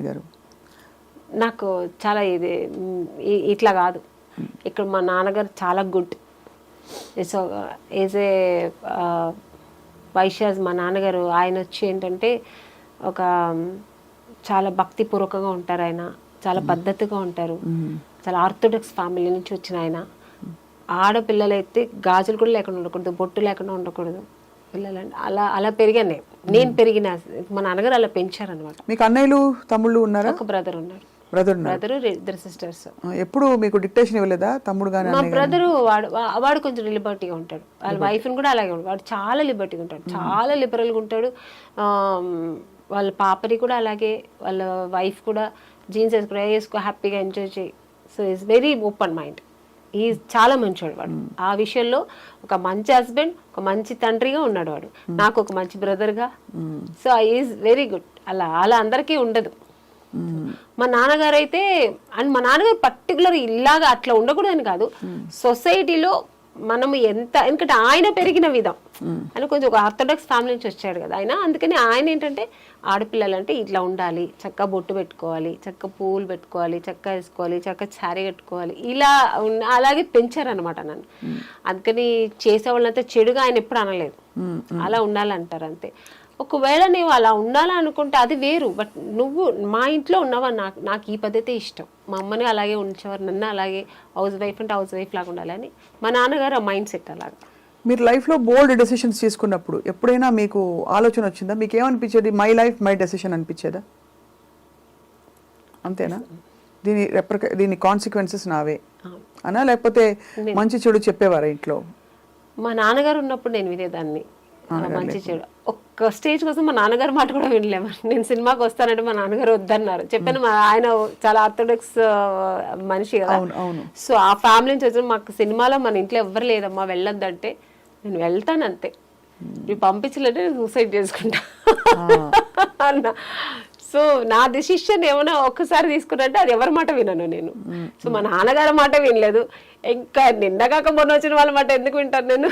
గారు నాకు చాలా ఇది ఇట్లా కాదు. ఇక్కడ మా నాన్నగారు చాలా good. So is a Vaishyas. మా నాన్నగారు ఆయన వచ్చి ఏంటంటే ఒక చాలా భక్తిపూర్వకంగా ఉంటారు. ఆయన చాలా పద్ధతిగా ఉంటారు. చాలా ఆర్థోడాక్స్ ఫ్యామిలీ నుంచి వచ్చిన ఆయన. ఆడపిల్లలైతే గాజులు కూడా లేకుండా ఉండకూడదు, బొట్టు లేకుండా ఉండకూడదు పిల్లలండి. అలా అలా పెరిగాను నేను పెరిగిన. మా నాన్నగారు అలా పెంచారనమాట. మీకు అన్నయ్యలు తమ్ముళ్ళు ఉన్నారా? ఒక బ్రదర్ ఉన్నారు. బ్రదర్ ఇద్దరు సిస్టర్స్. ఎప్పుడు మీకు డిక్టేషన్ ఇవ్వలేదా తమ్ముడు గానీ? మా బ్రదరు వాడు కొంచెం లిబర్టీగా ఉంటాడు. వాళ్ళ వైఫ్ని కూడా అలాగే ఉంటాడు. వాడు చాలా లిబర్టీగా ఉంటాడు, చాలా లిబరల్గా ఉంటాడు. వాళ్ళ పాపని కూడా అలాగే, వాళ్ళ వైఫ్ కూడా జీన్స్ వేసుకో హ్యాపీగా ఎంజాయ్ చేయి. So is very open mind. ఈ చాలా మంచివాడు వాడు. ఆ విషయంలో ఒక మంచి హస్బెండ్, ఒక మంచి తండ్రిగా ఉన్నాడు వాడు. నాకు ఒక మంచి బ్రదర్గా. So is very good. అలా అలా అందరికీ ఉండదు. మా నాన్నగారు అయితే, అండ్ మా నాన్నగారు పర్టికులర్ ఇలాగా అట్లా ఉండకూడదని కాదు, సొసైటీలో మనము ఎంత, ఎందుకంటే ఆయన పెరిగిన విధం అని కొంచెం ఒక ఆర్థోడాక్స్ ఫ్యామిలీ నుంచి వచ్చాడు కదా ఆయన. అందుకని ఆయన ఏంటంటే ఆడపిల్లలంటే ఇట్లా ఉండాలి, చక్కగా బొట్టు పెట్టుకోవాలి, చక్కగా పువ్వులు పెట్టుకోవాలి, చక్కగా వేసుకోవాలి, చక్కగా శారీ కట్టుకోవాలి, ఇలా అలాగే పెంచారనమాట నన్ను. అందుకని చేసేవాళ్ళంతా చెడుగా ఆయన ఎప్పుడు అనలేదు. అలా ఉండాలంటారు అంతే. ఒకవేళ నువ్వు అలా ఉండాలనుకుంటే అది వేరు. బట్ నువ్వు మా ఇంట్లో ఉన్నావా, నాకు ఈ పద్ధతి ఇష్టం. మా అమ్మని అలాగే ఉంచేవారు, నన్ను అలాగే. హౌస్ వైఫ్ అంటే హౌస్ వైఫ్ లాగా ఉండాలని మా నాన్నగారు ఆ మైండ్ సెట్ అలాగా. మీరు లైఫ్లో బోల్డ్ డెసిషన్స్ తీసుకున్నప్పుడు ఎప్పుడైనా మీకు ఆలోచన వచ్చిందా? మీకు ఏమనిపించేది? మై లైఫ్ మై డెసిషన్ అనిపించేదా? అంతేనా? దీని కాన్సిక్వెన్సెస్ నావే అనా, లేకపోతే మంచి చెడు చెప్పేవారా ఇంట్లో? మా నాన్నగారు ఉన్నప్పుడు నేను వినేదాన్ని మంచి చెడు. ఒక్క స్టేజ్ కోసం మా నాన్నగారు మాట కూడా వినలేము. నేను సినిమాకి వస్తానంటే మా నాన్నగారు వద్దన్నారు. చెప్పాను, ఆయన చాలా ఆర్థోడాక్స్ మనిషి కదా. సో ఆ ఫ్యామిలీ నుంచి వచ్చిన మాకు సినిమాలో మన ఇంట్లో ఎవ్వరు లేదమ్మా వెళ్ళొద్దంటే నేను వెళ్తాను అంతే. నువ్వు పంపించలేదంటే నేను సూసైడ్ చేసుకుంటా అన్న. సో నా డెసిషన్ ఏమైనా ఒక్కసారి తీసుకున్నట్టే అది ఎవరి మాట వినను నేను. సో మా నాన్నగారి మాట వినలేదు. ఇంకా నిన్నగాక మొన్న వచ్చిన వాళ్ళ మాట ఎందుకు వింటాను నేను?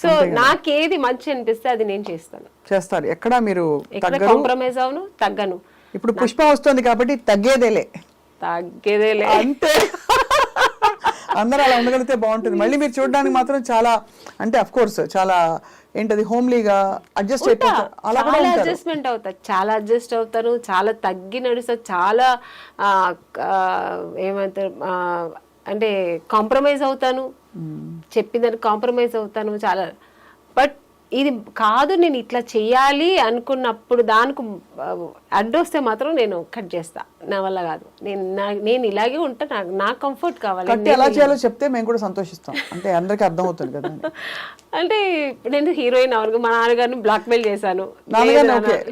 సో నాకేది మంచి అనిపిస్తే అది నేను చేస్తాను. ఎక్కడ మీరు కాంప్రమైజ్ అవును, తగ్గను. ఇప్పుడు పుష్ప వస్తుంది కాబట్టి తగ్గేదేలే అంతే. అందరూ అలా ఉండగలిగితే బాగుంటుంది. మళ్ళీ మీరు చూడడానికి మాత్రం చాలా, అంటే అఫ్ కోర్స్ చాలా ఏంటది హోమ్లీగా అడ్జస్ట్ అయిపోతారు. అలా కూడా అడ్జస్ట్మెంట్ అవుతారు, చాలా అడ్జస్ట్ అవుతారు, చాలా తగ్గి నడుస్తారు, చాలా ఏమంటారు అంటే కాంప్రమైజ్ అవుతాను, చెప్పిందని కాంప్రమైజ్ అవుతాను చాలా. బట్ ఇది కాదు నేను ఇట్లా చెయ్యాలి అనుకున్నప్పుడు దానికి అడ్డొస్తే మాత్రం నేను కట్ చేస్తా. నా వల్ల కాదు, నేను ఇలాగే ఉంటా, నా కంఫర్ట్ కావాలి. ఎలా చేయాలో చెప్తే మేము కూడా సంతోషిస్తాం, అంటే అందరికీ అర్థం అవుతుంది కదా. అంటే నేను హీరోయిన్ అవరు, మా నాన్నగారిని బ్లాక్ మెయిల్ చేశాను.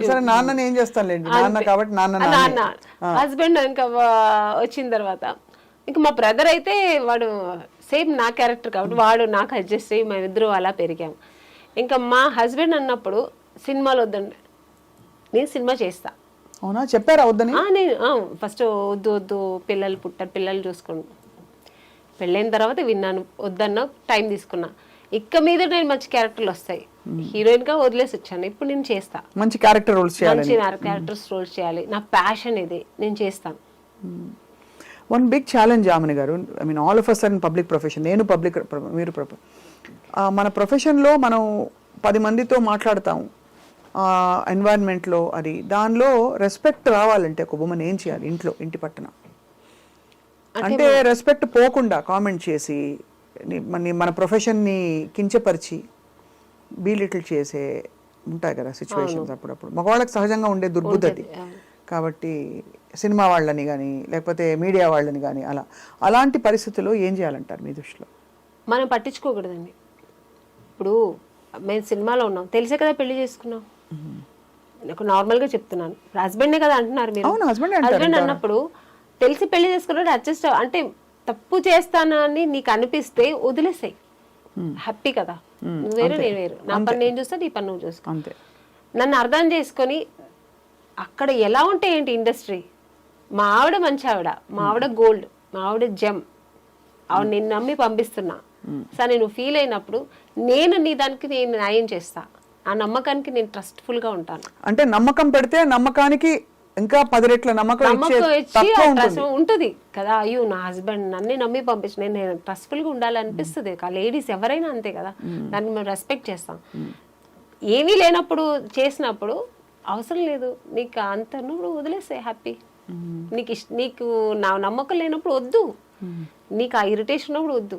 సరే నాన్నని ఏం చేస్తానులేండి, నాన్న కాబట్టి నాన్న హస్బెండ్ ఇంకా వచ్చిన తర్వాత ఇంకా మా బ్రదర్ అయితే వాడు సేమ్ నా క్యారెక్టర్ కాబట్టి వాడు నాకు అడ్జస్ట్ అయ్యి మేమిద్దరు అలా పెరిగాము. ఇంకా మా హస్బెండ్ అన్నప్పుడు సినిమాలు వద్దండి, నేను సినిమా చేస్తా. అవునా, చెప్పారా వద్దని? నేను ఫస్ట్ వద్దు పిల్లలు పుట్టారు, పిల్లలు చూసుకోండి. పెళ్ళైన తర్వాత విన్నాను, వద్దన్నా టైం తీసుకున్నా. ఇక్క మీద నేను మంచి క్యారెక్టర్లు వస్తాయి, హీరోయిన్ గా వదిలేసి వచ్చాను. ఇప్పుడు నేను చేస్తా, మంచి క్యారెక్టర్ రోల్స్ చేయాలి, మంచి క్యారెక్టర్స్ రోల్స్ చేయాలి. నా ప్యాషన్ ఇది, నేను చేస్తాను. వన్ బిగ్ ఛాలెంజ్ యామిని గారు, I mean all of us are in public profession. నేను పబ్లిక్, మీరు మన ప్రొఫెషన్లో మనం 10 మందితో మాట్లాడతాం ఎన్వైరన్మెంట్లో. అది దానిలో రెస్పెక్ట్ రావాలంటే ఒక ఉమెన్ ఏం చేయాలి? ఇంటి పట్టున అంటే రెస్పెక్ట్ పోకుండా కామెంట్ చేసి మన ప్రొఫెషన్ని కించపరిచి బీలిటిల్ చేసే ఉంటాయి కదా సిచ్యువేషన్స్ అప్పుడప్పుడు. మగవాళ్ళకి సహజంగా ఉండే దుర్బుద్ధి అది. కాబట్టి సినిమా వాళ్ళని కానీ లేకపోతే మీడియా వాళ్ళని కానీ అలాంటి పరిస్థితుల్లో ఏం చేయాలంటారు మీ దృష్టిలో? మనం పట్టించుకోకూడదండి. ఇప్పుడు మేము సినిమాలో ఉన్నాం, తెలిసే కదా పెళ్లి చేసుకున్నాం. నాకు నార్మల్గా చెప్తున్నాను, హస్బెండే కదా అంటున్నారు మీరు. హస్బెండ్ అన్నప్పుడు తెలిసి పెళ్లి చేసుకున్నాడు, అడ్జస్ట్ అంటే తప్పు చేస్తానని నీకు అనిపిస్తే వదిలేసాయి, హ్యాపీ కదా. నువ్వు వేరు నేను వేరు, నా పని నేను చూస్తా, నీ పని నువ్వు చూసుకో. నన్ను అర్థం చేసుకొని అక్కడ ఎలా ఉంటే ఏంటి ఇండస్ట్రీ. మా ఆవిడ మంచి ఆవిడ, మా ఆవిడ గోల్డ్, మా ఆవిడ జెమ్, ఆవిడ నిన్ను నమ్మి పంపిస్తున్నా. సరే నువ్వు ఫీల్ అయినప్పుడు నేను నీ దానికి నేను న్యాయం చేస్తా. ఆ నమ్మకానికి నేను ట్రస్ట్ఫుల్గా ఉంటాను. అంటే నమ్మకం పెడితే నమ్మకానికి ఇంకా 10 రెట్ల నమ్మకం ఇచ్చే నమ్మకం ఇచ్చి తత్వం ట్రస్ట్ ఉంటుంది. ఉంటుంది కదా. అయ్యో నా హస్బెండ్ నన్ను నమ్మి పంపించిన, నేను ట్రస్ట్ఫుల్ గా ఉండాలనిపిస్తుంది. లేడీస్ ఎవరైనా అంతే కదా, దాన్ని మేము రెస్పెక్ట్ చేస్తాం. ఏమీ లేనప్పుడు చేసినప్పుడు అవసరం లేదు, నీకు అంత నువ్వు వదిలేస్తే హ్యాపీ. నీకు నా నమ్మకం లేనప్పుడు వద్దు, నీకు ఆ ఇరిటేషన్ ఉన్నప్పుడు వద్దు,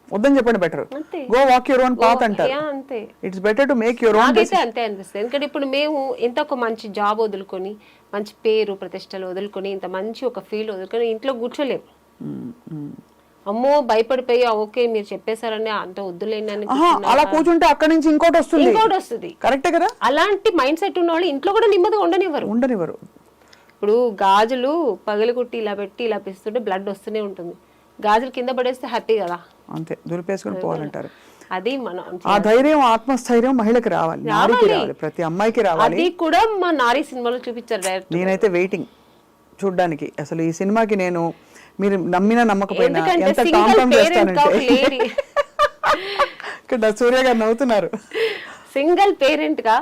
వద్దని చెప్పండి బెటర్. అంతే. Go walk your own path అంటారు. అంతే, it's better to make your own. నాకైతే అంతే అనిపిస్తుంది. ఎందుకంటే ఇప్పుడు మేము ఇంత ఒక మంచి జాబ్ వదులుకొని, మంచి పేరు ప్రతిష్టలు వదులుకొని, ఇంత మంచి ఒక ఫీల్ వదులుకొని ఇంట్లో కూర్చోలేము. అమ్మో భయపడిపోయి ఓకే మీరు చెప్పేశారని అంత వద్దులేనని అలా కూర్చుంటే అక్కడి నుంచి ఇంకోటి వస్తుంది. కరెక్టే కదా. అలాంటి మైండ్ సెట్ ఉన్న వాళ్ళు ఇంట్లో కూడా నెమ్మదిగా ఉండనివ్వరు. ఇప్పుడు గాజులు పగలగొట్టి ఇలా పెట్టి ఇలా పిస్తుంటే బ్లడ్ వస్తూనే ఉంటుంది. గాజులు కింద పడేస్తే హ్యాపీ కదా, అంతే దులిపేసుకొని పోవాలంటారు. అది మనం ఆ ధైర్యం ఆత్మస్థైర్యం మహిళకి రావాలి, నారికి రావాలి, ప్రతి అమ్మాయికి రావాలి. అది కూడా మా నారీ సినిమాలో చూపించారు డైరెక్ట్. నేనైతే వెయిటింగ్ చూడ్డానికి. అసలు ఈ సినిమాకి నేను మీరు నమ్మినా నమ్మకపోయినా ఎంత టామ్ చేస్తానంటే ఇక్కడ సూర్య గారు నవ్వుతున్నారు. సింగిల్ పేరెంట్ గా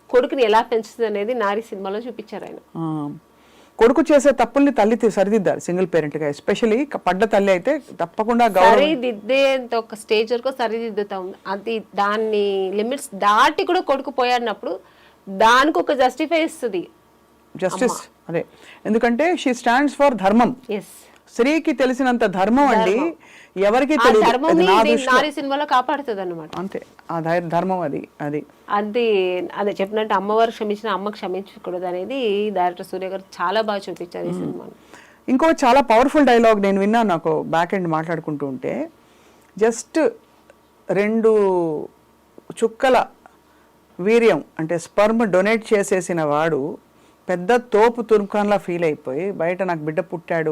కొడుకుని ఎలా పెంచుతుంది అనేది నారీ సినిమాలో చూపించారు ఆయన. కొడుకు చేసే తప్పుల్ని తల్లి సరిదిద్దారు సింగిల్ పేరెంట్ గా. ఎస్పెషల్లీ పడ్డ తల్లి అయితే తప్పకుండా సరిదిద్దేంత ఒక స్టేజ్ వరకు సరిదిద్దుతాం. అది దాన్ని లిమిట్స్ దాటి కూడా కొడుకు పోయాడినప్పుడు దానికి ఒక జస్టిఫై ఇస్తుంది జస్టిస్. అదే, ఎందుకంటే షీ స్టాండ్స్ ఫర్ ధర్మం. స్త్రీకి తెలిసినంత ధర్మం అండి ఎవరికి నారీ సినిమాలో కాపాడుతుంది అన్నమాట. అంతే, ఆ ధర్మం అది అది అదే చెప్పినట్టు అమ్మవారు క్షమించిన అమ్మ క్షమించకూడదు అనేది డైరెక్టర్ సూర్య గారు చాలా బాగా చూపించారు ఈ సినిమాను. ఇంకో చాలా పవర్ఫుల్ డైలాగ్ నేను విన్నాను. నాకు బ్యాక్ ఎండ్ మాట్లాడుకుంటూ ఉంటే, జస్ట్ 2 చుక్కల వీర్యం అంటే స్పర్మ్ డొనేట్ చేసేసిన వాడు పెద్ద తోపు తుర్కాన్లా ఫీల్ అయిపోయి బయట నాకు బిడ్డ పుట్టాడు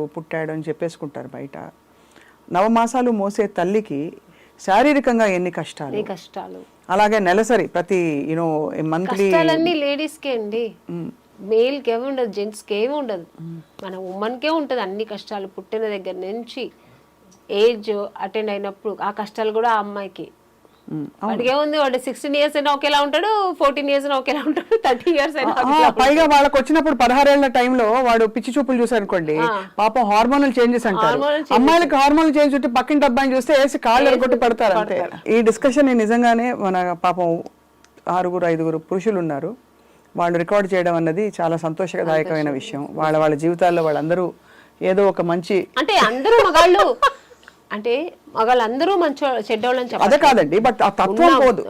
అని చెప్పేసుకుంటారు బయట. 9 మాసాలు మోసే తల్లికి శారీరకంగా ఎన్ని కష్టాలు. అలాగే నెలసరి ప్రతి మంత్లీ లేడీస్ కే అండి, మేల్ కి ఏమి ఉండదు, జెంట్స్ కి ఏమి ఉండదు, మన ఉమెన్ కే ఉంటది అన్ని కష్టాలు. పుట్టిన దగ్గర నుంచి ఏజ్ అటెండ్ అయినప్పుడు ఆ కష్టాలు కూడా ఆ అమ్మాయికి. వాడికి ఏముంది, వాడు 16 years అయినా ఒకేలా ఉంటాడు, 14 years అయినా ఒకేలా ఉంటాడు, 30 years అయినా. పైగా వాళ్ళకి వచ్చినప్పుడు 16 ఏళ్ల టైంలో వాడు పిచ్చి చూపులు చూసారు అనుకోండి, పాపం హార్మోనల్ చేంజెస్ అంటారు. అమ్మాయిలకి హార్మోనల్ చేంజ్ ఉంటే పక్కింటి అబ్బాయిని చూస్తే వేసి కాళ్ళు ఎరగొట్టి పడతారు అంతే. ఈ డిస్కషన్ నిజంగానే మన పాపం 6-5 పురుషులు ఉన్నారు, వాళ్ళు రికార్డ్ చేయడం అన్నది చాలా సంతోషదాయకమైన విషయం. వాళ్ళ జీవితాల్లో వాళ్ళందరూ ఏదో ఒక మంచి, అంటే అందరూ మగాళ్ళు అంటే మగాళ్ళందరూ మంచి చెడ్డోళ్ళని చెప్పాలి, అదే కాదండి. బట్ ఆ తత్వం పోదు,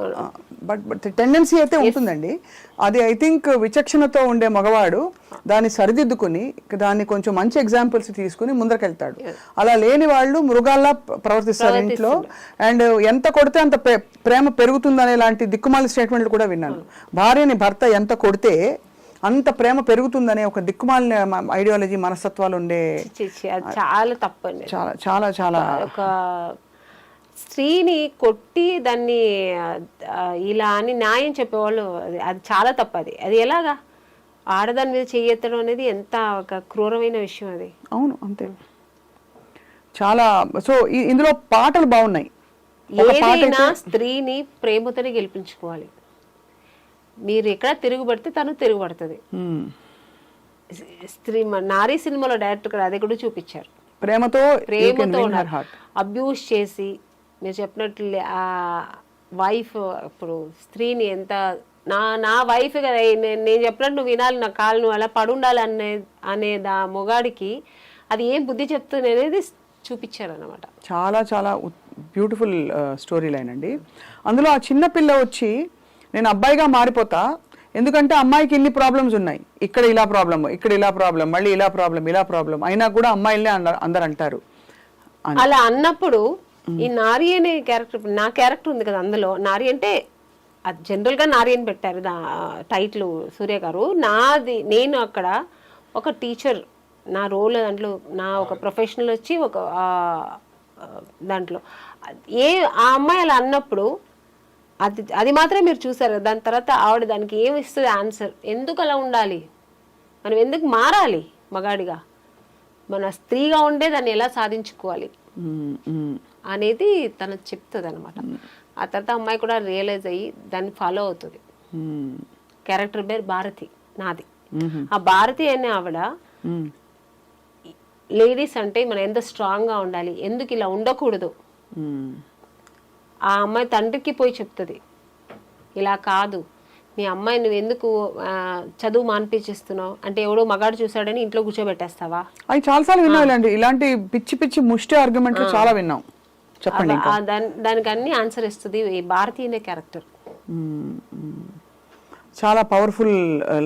బట్ టెండెన్సీ అయితే ఉంటుందండి. అది ఐ థింక్ విచక్షణతో ఉండే మగవాడు దాన్ని సరిదిద్దుకుని దాన్ని కొంచెం మంచి ఎగ్జాంపుల్స్ తీసుకుని ముందరకెళ్తాడు. అలా లేని వాళ్ళు మృగాల్లా ప్రవర్తిస్తారు ఇంట్లో. అండ్ ఎంత కొడితే అంత ప్రేమ పెరుగుతుందనే లాంటి దిక్కుమాలి స్టేట్మెంట్లు కూడా విన్నాను. భార్యని భర్త ఎంత కొడితే అంత ప్రేమ పెరుగుతుందనే ఒక దిక్కుమాలిన ఐడియాలజీ మనస్తత్వాలు ఉండే చాలా తప్పండి. చాలా చాలా చాలా ఒక స్త్రీని కొట్టి దాన్ని ఇలా అని న్యాయం చెప్పేవాళ్ళు, అది చాలా తప్పు. అది ఎలాగా ఆడదాని మీద చెయ్యెత్తడం అనేది ఎంత ఒక క్రూరమైన విషయం అది. అవును, అంతే. చాలా. సో ఇందులో పాటలు బాగున్నాయి. ఏదైనా స్త్రీని ప్రేమతోనే గెలిపించుకోవాలి. మీరు ఎక్కడ తిరుగుబడితే తను తిరుగుబడుతుంది. స్త్రీ నారీ సినిమాలో డైరెక్టర్ గారు అది కూడా చూపించారు. ప్రేమతో అబ్యూస్ చేసి మీరు చెప్పినట్లు ఆ వైఫ్ ఇప్పుడు స్త్రీని ఎంత నా వైఫ్ కదా, నేను చెప్పినట్టు నువ్వు వినాలి, నా కాళ్ళు నువ్వు అలా పడుండాలి అనే మొగాడికి అది ఏం బుద్ధి చెప్తుంది అనేది చూపించారు అన్నమాట. చాలా చాలా బ్యూటిఫుల్ స్టోరీ లైన్ అండి. అందులో ఆ చిన్న పిల్ల వచ్చి నేను అబ్బాయిగా మారిపోతా, ఎందుకంటే అమ్మాయికి ఇన్ని ప్రాబ్లమ్స్ ఉన్నాయి, ఇక్కడ ఇలా ప్రాబ్లం, ఇక్కడ ఇలా ప్రాబ్లం, మళ్ళీ ఇలా ప్రాబ్లం అయినా కూడా అమ్మాయిలనే అందరు అంటారు. అలా అన్నప్పుడు ఈ నారీ అనే క్యారెక్టర్, నా క్యారెక్టర్ ఉంది కదా అందులో, నారీ అంటే అది జనరల్ గా నారీ అని పెట్టారు టైటిల్ సూర్య గారు. నేను అక్కడ ఒక టీచర్, నా రోల్ దాంట్లో నా ఒక ప్రొఫెషనల్ వచ్చి ఒక దాంట్లో ఆ అమ్మాయి అలా అన్నప్పుడు అది మాత్రమే మీరు చూసారు. దాని తర్వాత ఆవిడ దానికి ఏమి ఇస్తుంది ఆన్సర్, ఎందుకు అలా ఉండాలి, మనం ఎందుకు మారాలి మగాడిగా, మన స్త్రీగా ఉండే దాన్ని ఎలా సాధించుకోవాలి అనేది తను చెప్తుంది అనమాట. ఆ తర్వాత అమ్మాయి కూడా రియలైజ్ అయ్యి దాన్ని ఫాలో అవుతుంది. క్యారెక్టర్ పేరు భారతి, నాది. ఆ భారతి అనే ఆవిడ లేడీస్ అంటే మనం ఎంత స్ట్రాంగ్ గా ఉండాలి, ఎందుకు ఇలా ఉండకూడదు, ఆ అమ్మాయి తండ్రికి పోయి చెప్తుంది, ఇలా కాదు మీ అమ్మాయి నువ్వు ఎందుకు చదువు మాన్పించేస్తున్నావు అంటే ఎవడో మగాడు చూసాడని ఇంట్లో కూర్చోబెట్టేస్తావా. అవి చాలాసార్లు విన్నాండి, ఇలాంటి పిచ్చి పిచ్చి ముష్టి ఆర్గ్యుమెంట్లు చాలా విన్నాం. చెప్పండి. దానికి అన్ని ఆన్సర్ ఇస్తుంది ఈ భారతీయ క్యారెక్టర్. చాలా పవర్ఫుల్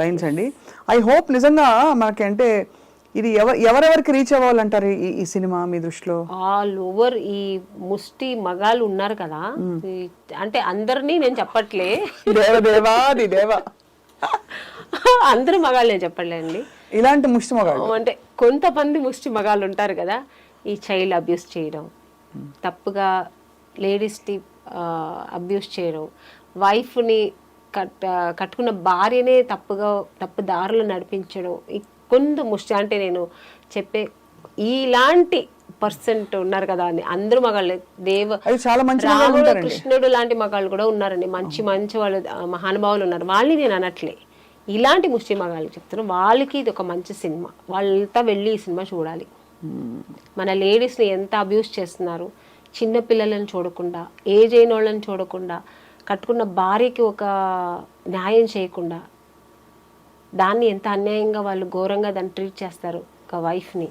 లైన్స్ అండి. ఐ హోప్ నిజంగా మనకి అంటే ఇది ఎవరెవరికి రీచ్ అవ్వాలంటారు ఈ సినిమా మీ దృష్టిలో? ఆల్ ఓవర్ ఈ ముష్టి మగాళ్ళు ఉన్నారు కదా, అంటే అందరినీ నేను చెప్పట్లే, అందరూ మగాళ్ళు నేను చెప్పట్లేండి, ఇలాంటి ముష్టి మగాళ్ళు అంటే కొంతమంది ముష్టి మగాళ్ళు ఉంటారు కదా, ఈ చైల్డ్ అబ్యూస్ చేయడం, తప్పుగా లేడీస్ని అబ్యూస్ చేయడం, వైఫ్ని కట్టుకున్న భార్యనే తప్పు దారులు నడిపించడం, కొంత ముష్టి అంటే నేను చెప్పే ఇలాంటి పర్సెంట్ ఉన్నారు కదా అని అందరూ మగాళ్ళు, రాముడు కృష్ణుడు లాంటి మగాళ్ళు కూడా ఉన్నారండి, మంచి మంచి వాళ్ళు మహానుభావులు ఉన్నారు, వాళ్ళని నేను అనట్లే, ఇలాంటి ముష్టి మగాళ్ళు చెప్తున్నాను, వాళ్ళకి ఇది ఒక మంచి సినిమా, వాళ్ళతో వెళ్ళి ఈ సినిమా చూడాలి. మన లేడీస్ని ఎంత అబ్యూస్ చేస్తున్నారు, చిన్న పిల్లలను చూడకుండా, ఏజ్ అయిన వాళ్ళని చూడకుండా, కట్టుకున్న భార్యకి ఒక న్యాయం చేయకుండా, దాన్ని ఎంత అన్యాయంగా వాళ్ళు ఘోరంగా దాన్ని ట్రీట్ చేస్తారు. ఒక వైఫ్ని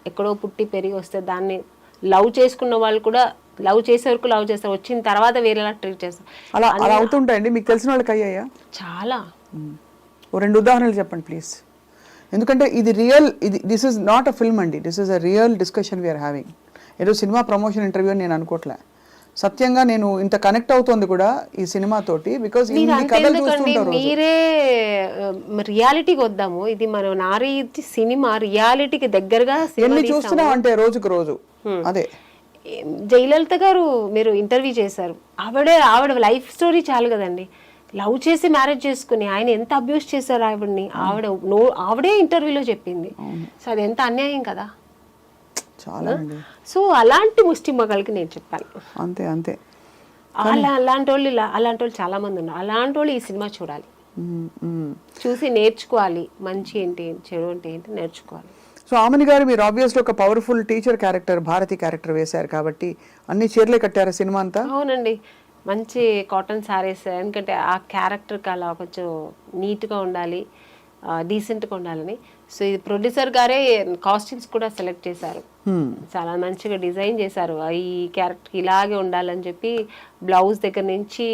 ఎక్కడో పుట్టి పెరిగి వస్తే దాన్ని లవ్ చేసుకున్న వాళ్ళు కూడా లవ్ చేసే వరకు లవ్ చేస్తారు, వచ్చిన తర్వాత వేరేలా ట్రీట్ చేస్తారు. అలా అవుతుంటాయండి. మీకు తెలిసిన వాళ్ళకి అయ్యాయా? చాలా. ఓ 2 ఉదాహరణలు చెప్పండి ప్లీజ్. ఎందుకంటే ఇది real, this is not a film అండి, this is a real discussion we're having. ఏదో సినిమా ప్రమోషన్ ఇంటర్వ్యూ అని నేను అనుకోవట్లే, సత్యంగా నేను ఇంత కనెక్ట్ అవుతోంది కూడా ఈ సినిమా తోటి, బికాజ్ మీరే రియాలిటీకి వద్దాము, ఇది మనం నారీ సినిమా రియాలిటీకి దగ్గరగా ఎన్ని చూస్తున్నాం అంటే రోజుకు రోజు. అదే జయలలిత గారు మీరు ఇంటర్వ్యూ చేశారు, ఆవిడ లైఫ్ స్టోరీ చాలు కదండి, లవ్ చేసి మ్యారేజ్ చేసుకుని ఆయన ఎంత అబ్యూస్ చేశారు ఆవిడని, ఆవిడే ఇంటర్వ్యూలో చెప్పింది. సో అది ఎంత అన్యాయం కదా. సో అలాంటి ముష్టి మగాళ్ళకి నేను చెప్పాను, అంతే అంతే. అలాంటి వాళ్ళు చాలా మంది ఉన్నారు, అలాంటి వాళ్ళు ఈ సినిమా చూడాలి, చూసి నేర్చుకోవాలి, మంచి ఏంటి చెడు అంటే ఏంటి నేర్చుకోవాలి. సో ఆమని గారు మీరు ఆబ్వియస్లీ ఒక powerful teacher character, Bharati character వేశారు కాబట్టి అన్ని చీరలే కట్టారా సినిమా అంతా? అవునండి, మంచి కాటన్ శారీస్, ఎందుకంటే ఆ క్యారెక్టర్కి అలా కొంచెం నీట్గా ఉండాలి, డీసెంట్గా ఉండాలని. సో ఇది ప్రొడ్యూసర్ గారే కాస్ట్యూమ్స్ కూడా సెలెక్ట్ చేశారు, చాలా మంచిగా డిజైన్ చేశారు, ఈ క్యారెక్టర్కి ఇలాగే ఉండాలని చెప్పి బ్లౌజ్ దగ్గర నుంచి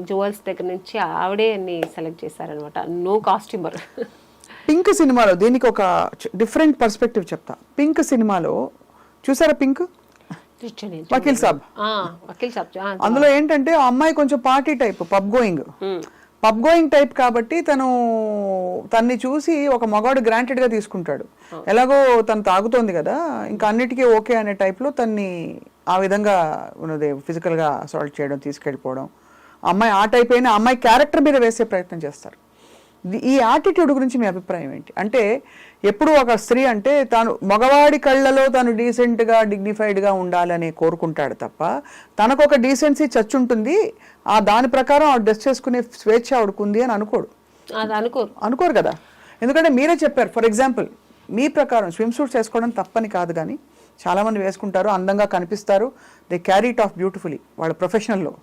జ్యువెల్స్ దగ్గర నుంచి ఆవిడే అన్ని సెలెక్ట్ చేశారనమాట, నో కాస్ట్యూమర్. పింక్ సినిమాలో దీనికి ఒక డిఫరెంట్ పర్స్పెక్టివ్ చెప్తా. పింక్ సినిమాలో చూసారా పింక్? వకీల్ సాబ్. అందులో ఏంటంటే ఆ అమ్మాయి కొంచెం party type, pub going type కాబట్టి తన్ని చూసి ఒక మగాడు గ్రాంటెడ్ గా తీసుకుంటాడు, ఎలాగో తను తాగుతోంది కదా ఇంకా అన్నిటికీ ఓకే అనే టైప్ లో తన్ని ఆ విధంగా ఉన్నది ఫిజికల్ గా అసాల్ట్ చేయడం, తీసుకెళ్ళిపోవడం. అమ్మాయి ఆ టైప్ అయినా అమ్మాయి క్యారెక్టర్ మీద వేసే ప్రయత్నం చేస్తారు. ఈ యాటిట్యూడ్ గురించి మీ అభిప్రాయం ఏంటి? అంటే ఎప్పుడు ఒక స్త్రీ అంటే తాను మగవాడి కళ్ళలో తాను డీసెంట్గా డిగ్నిఫైడ్గా ఉండాలని కోరుకుంటాడు తప్ప తనకు ఒక డీసెన్సీ చచ్చుంటుంది, ఆ దాని ప్రకారం ఆవిడ డ్రెస్ చేసుకునే స్వేచ్ఛ ఆవిడకుంది అని అనుకోరు కదా. ఎందుకంటే మీరే చెప్పారు, ఫర్ ఎగ్జాంపుల్ మీ ప్రకారం స్విమ్ సూట్స్ వేసుకోవడం తప్పని కాదు, కానీ చాలామంది వేసుకుంటారు, అందంగా కనిపిస్తారు, they carry it of beautifully వాళ్ళ ప్రొఫెషనల్లో.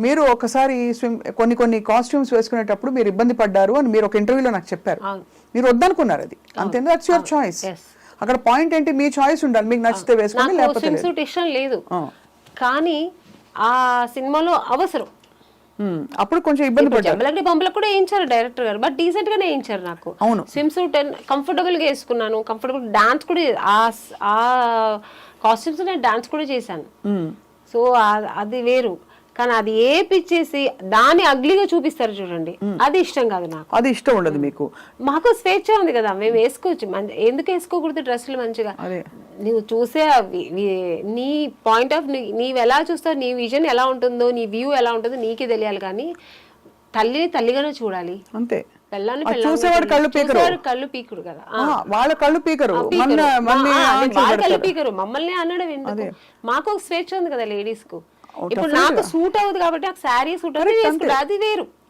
మీరు ఒకసారి కొన్ని కాస్ట్యూమ్స్ వేసుకునేటప్పుడు మీరు ఇబ్బంది పడ్డారు అని మీరు ఒక ఇంటర్వ్యూలో నాకు చెప్పారు, మీరు వద్దనుకున్నారు, అది అంతే, దట్స్ యువర్ చాయిస్. అక్కడ పాయింట్ ఏంటి, మీ చాయిస్ ఉండాలి, మీకు నచ్చితే వేసుకోండి లేకపోతే ఇష్టం లేదు. కానీ ఆ సినిమాలో అవసరం, అప్పుడు కొంచెం ఇబ్బంది పడ్డారు. బొమ్మలకు కూడా వేయించారు డైరెక్టర్ గారు, బట్ డీసెంట్ గానే వేయించారు. నాకు స్విమ్ సూట్ కంఫర్టబుల్ గా వేసుకున్నాను, కంఫర్టబుల్ డాన్స్ కూడా, ఆ కాస్ట్యూమ్స్ నేను డాన్స్ కూడా చేశాను. సో అది వేరు, కానీ అది ఏపిచ్చేసి దాన్ని అగ్లీగా చూపిస్తారు చూడండి, అది ఇష్టం కాదు నాకు. అది ఇష్టం ఉండదు మీకు. మాకు స్వేచ్ఛ ఉంది కదా, మేము వేసుకోవచ్చు, ఎందుకు వేసుకోకూడదు డ్రెస్సులు మంచిగా? నువ్వు చూసే నీ పాయింట్ ఆఫ్ నీవు ఎలా చూస్తావు, నీ విజన్ ఎలా ఉంటుందో, నీ వ్యూ ఎలా ఉంటుందో నీకే తెలియాలి, కానీ తల్లిని తల్లిగానే చూడాలి అంతే. చూసేవాడు కళ్ళు పీకుడు కదా, వాళ్ళ కళ్ళు పీకరు, కళ్ళు పీకరు, మమ్మల్ని అనడం ఎందుకు? మాకు ఒక స్వేచ్ఛ ఉంది కదా లేడీస్ కు. ఇప్పుడు నాకు సూట్ అవుతుంది కాబట్టి నాకు శారీ సూట్ అవుతుంది,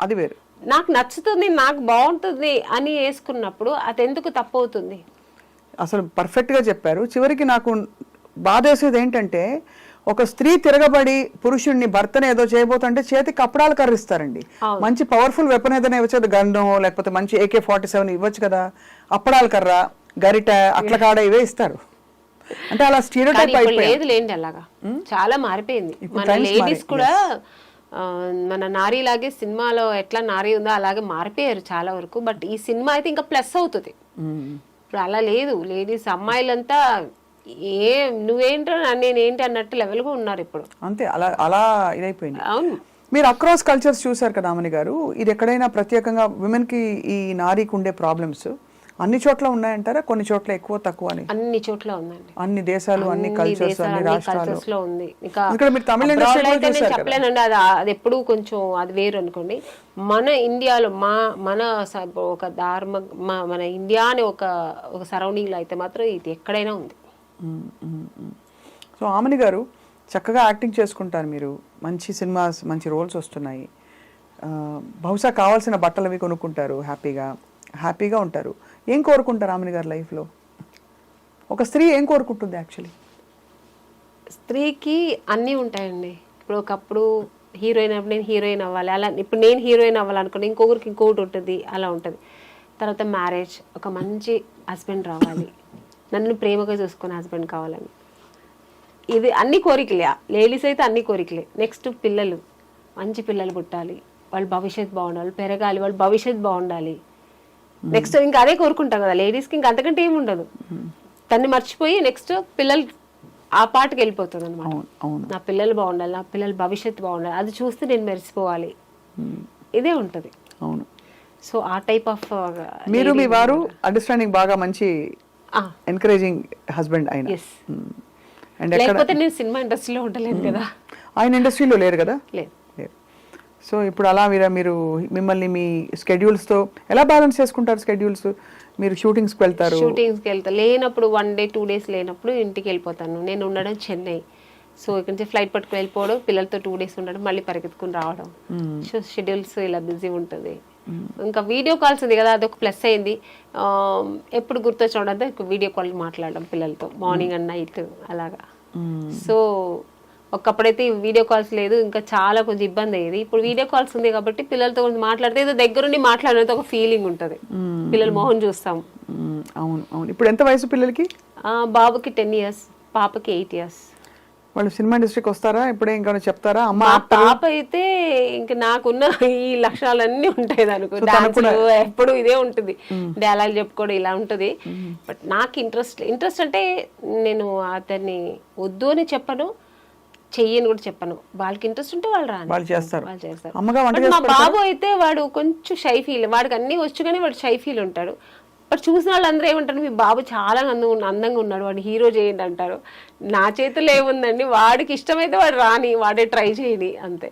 అది వేరు. నాకు నచ్చుతుంది, నాకు బాగుంటుంది అని వేసుకున్నప్పుడు అది ఎందుకు తప్పు అవుతుంది? అసలు పర్ఫెక్ట్గా చెప్పారు. చివరికి నాకు బాధేసేది ఏంటంటే, ఒక స్త్రీ తిరగబడి పురుషుణ్ణి భర్తను ఏదో చేయబోతుంటే చేతికి కప్పడాలు కర్రిస్తారండి. మంచి పవర్ఫుల్ వెపన్ ఏదైనా ఇవ్వచ్చు, గన్ను లేకపోతే మంచి AK-47 ఇవ్వచ్చు కదా, అప్పడాలు కర్ర, గరిట, అట్ల కాడ ఇవే ఇస్తారు. అంటే అలా స్టీరియోటైప్ అయిపోయింది. లేదు లేండి, అలాగా చాలా మారిపోయింది. మన లేడీస్ కూడా మన నారీలాగే సినిమాలో ఎట్లా నారీ ఉందో అలాగే మారిపోయారు చాలా వరకు. బట్ ఈ సినిమా అయితే ఇంకా ప్లస్ అవుతుంది. ఇప్పుడు అలా లేదు, లేడీస్ అమ్మాయిలంతా నువ్వేంటో నేనేంటి అన్నట్టు లెవెల్గా ఉన్నారు ఇప్పుడు. అంతే, అలా అలా ఇదైపోయింది. అవును. మీరు అక్రాస్ కల్చర్స్ చూసారు కదా అమని గారు, ఇది ఎక్కడైనా ప్రత్యేకంగా విమెన్కి ఈ నారీకి ఉండే ప్రాబ్లమ్స్ అన్ని చోట్ల ఉన్నాయంటారా? కొన్ని చోట్ల ఎక్కువ తక్కువ అని? అన్ని చోట్ల ఉందండి. అన్ని దేశాలు, అన్ని కల్చర్స్, అన్ని రాష్ట్రాలు ఉంది. ఇక్కడ మీరు తమిళ ఇండస్ట్రీ అయితే నేను చెప్పలేనండి, అది ఎప్పుడు కొంచెం అది వేరు అనుకోండి. మన ఇండియాలో మన ఒక మన ఇండియా అని ఒక సరౌండింగ్ లో అయితే మాత్రం ఇది ఎక్కడైనా ఉంది. సో ఆమని గారు చక్కగా యాక్టింగ్ చేసుకుంటారు మీరు, మంచి సినిమాస్, మంచి రోల్స్ వస్తున్నాయి. బహుశా కావాల్సిన బట్టలు అవి కొనుక్కుంటారు, హ్యాపీగా ఉంటారు. ఏం కోరుకుంటారు ఆమని గారు లైఫ్లో? ఒక స్త్రీ ఏం కోరుకుంటుంది యాక్చువల్లీ? స్త్రీకి అన్నీ ఉంటాయండి. ఇప్పుడు ఒకప్పుడు హీరోయిన్ అప్పుడు నేను హీరోయిన్ అవ్వాలి, అలా ఇప్పుడు నేను హీరోయిన్ అవ్వాలనుకోండి, ఇంకొకరికి ఇంకొకటి ఉంటుంది, అలా ఉంటుంది. తర్వాత మ్యారేజ్, ఒక మంచి హస్బెండ్ రావాలి, నన్ను ప్రేమగా చూసుకునే హస్బెండ్ కావాలని, ఇది అన్ని కోరికలే. లేడీస్ అయితే అన్ని కోరికలే. నెక్స్ట్ పిల్లలు, మంచి పిల్లలు పుట్టాలి, వాళ్ళ భవిష్యత్తు బాగుండాలి, పెరగాలి, వాళ్ళ భవిష్యత్తు బాగుండాలి. నెక్స్ట్ ఇంకా అదే కోరుకుంటాం కదా లేడీస్కి, ఇంకా అంతకంటే ఏమి ఉండదు. తన్ని మర్చిపోయి నెక్స్ట్ పిల్లలు ఆ పాటకి వెళ్ళిపోతుంది అనమాట. నా పిల్లలు బాగుండాలి, నా పిల్లల భవిష్యత్తు బాగుండాలి, అది చూస్తే నేను మెరిసిపోవాలి, ఇదే ఉంటుంది. అవును. సో ఆ టైప్ ఆఫ్ మీరు మీ వారు అండర్స్టాండింగ్ బాగా మంచి ఎంకరేజింగ్ హస్బెండ్ ఆయన. లేకపోతే నేను సినిమా ఇండస్ట్రీలో ఉండలేదు కదా. ఆయన ఇండస్ట్రీలో లేరు కదా. లేదు. సో ఇప్పుడు అలా మీరు మిమ్మల్ని మీ స్కెడ్యూల్స్తో ఎలా బ్యాలెన్స్ చేసుకుంటారు? స్కెడ్యూల్స్ మీరు షూటింగ్స్కి వెళ్తారు? షూటింగ్స్కి వెళ్తాను, లేనప్పుడు 1 day 2 days లేనప్పుడు ఇంటికి వెళ్ళిపోతాను. నేను ఉండడం చెన్నై. సో ఇక్కడ నుంచి ఫ్లైట్ పట్టుకుని వెళ్ళిపోవడం, పిల్లలతో 2 days ఉండడం, మళ్ళీ పరిగెత్తుకుని రావడం. సో షెడ్యూల్స్ ఇలా బిజీ ఉంటుంది. ఇంకా వీడియో కాల్స్ ఉంది కదా, అదొక ప్లస్ అయింది. ఎప్పుడు గుర్తొచ్చినప్పుడంతా వీడియో కాల్ మాట్లాడడం పిల్లలతో, మార్నింగ్ అండ్ నైట్ అలాగా. సో ఒకప్పుడైతే వీడియో కాల్స్ లేదు, ఇంకా చాలా కొంచెం ఇబ్బంది అయ్యేది. ఇప్పుడు వీడియో కాల్స్ ఉంది కాబట్టి పిల్లలతో కొంచెం మాట్లాడితే ఏదో దగ్గరుండి మాట్లాడినంత ఒక ఫీలింగ్ ఉంటుంది. పిల్లల మొహం చూస్తాం. అవును అవును. ఇప్పుడు ఎంత వయసు పిల్లలకి? బాబుకి 10 years, పాపకి 8 years. వాళ్ళు సినిమా ఇండస్ట్రీకి వస్తారా? ఇప్పుడే ఇంకా చెప్తారా? అమ్మ పాప అయితే ఇంక నాకున్న ఈ లక్షణాలన్నీ ఉంటాయి అనుకో, ఎప్పుడు ఇదే ఉంటుంది, డైలాగ్ చెప్పుకోవడం ఇలా ఉంటుంది. బట్ నాకు ఇంట్రెస్ట్ అంటే నేను అతన్ని వద్దు అని చెప్పను, చెయ్యని కూడా చెప్పను. వాళ్ళకి ఇంట్రెస్ట్ ఉంటే వాళ్ళు చేస్తారు. మా బాబు అయితే వాడు కొంచెం షై ఫీల్, వాడికి అన్ని వచ్చు కానీ వాడు షై ఫీల్ ఉంటాడు. బట్ చూసిన వాళ్ళందరూ ఏమంటారు, మీ బాబు చాలా అందంగా ఉన్నాడు, వాడు హీరో చేయండి అంటారు. నా చేతిలో ఏముందండి, వాడికి ఇష్టమైతే వాడు రాని, వాడే ట్రై చేయని, అంతే.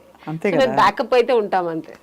బ్యాకప్ అయితే ఉంటాం అంతే.